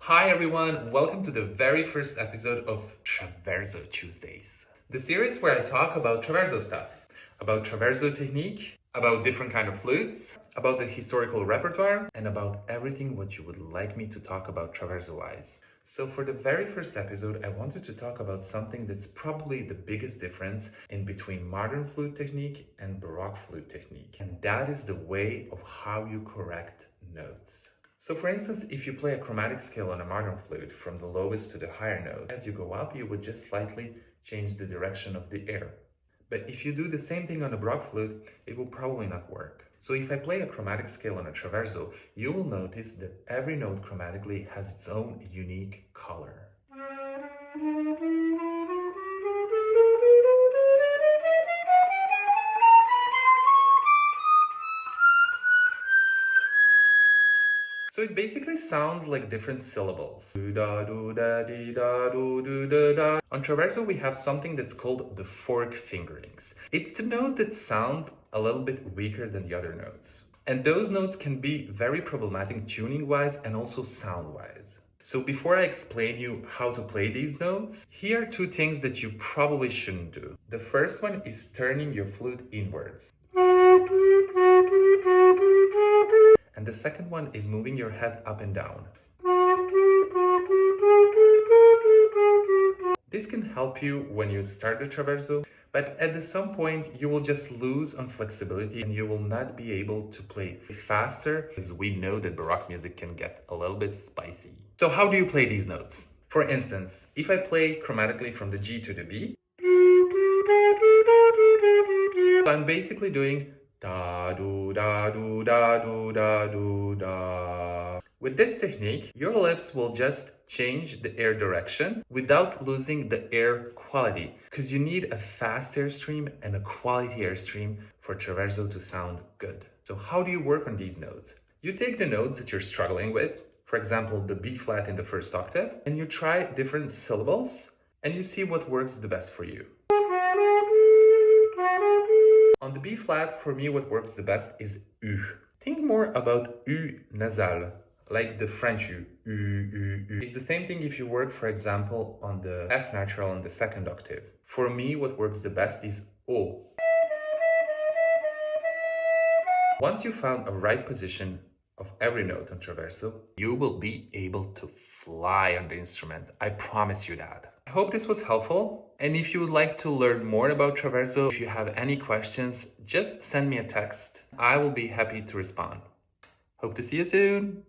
Hi everyone, welcome to the very first episode of Traverso Tuesdays. The series where I talk about Traverso stuff, about Traverso technique, about different kind of flutes, about the historical repertoire, and about everything what you would like me to talk about Traverso-wise. So for the very first episode, I wanted to talk about something that's probably the biggest difference in between modern flute technique and Baroque flute technique. And that is the way of how you correct notes. So for instance, if you play a chromatic scale on a modern flute from the lowest to the higher note, as you go up, you would just slightly change the direction of the air. But if you do the same thing on a Baroque flute, it will probably not work. So if I play a chromatic scale on a Traverso, you will notice that every note chromatically has its own unique color. So it basically sounds like different syllables. On Traverso we have something that's called the fork fingerings. It's the note that sound a little bit weaker than the other notes. And those notes can be very problematic tuning-wise and also sound-wise. So before I explain you how to play these notes, here are two things that you probably shouldn't do. The first one is turning your flute inwards. And the second one is moving your head up and down. This can help you when you start the Traverso, but at some point you will just lose on flexibility and you will not be able to play faster, because we know that Baroque music can get a little bit spicy. So how do you play these notes? For instance, if I play chromatically from the G to the B, I'm basically doing da do da do da do da do da. With this technique, your lips will just change the air direction without losing the air quality, because you need a fast airstream and a quality airstream for Traverso to sound good. So how do you work on these notes? You take the notes that you're struggling with, for example, the B flat in the first octave, and you try different syllables and you see what works the best for you. On the B flat, for me, what works the best is U. Think more about U nasal, like the French U. It's the same thing if you work, for example, on the F natural on the second octave. For me, what works the best is O. Once you found a right position of every note on Traverso, you will be able to fly on the instrument. I promise you that. I hope this was helpful. And if you would like to learn more about Traverso, if you have any questions, just send me a text. I will be happy to respond. Hope to see you soon.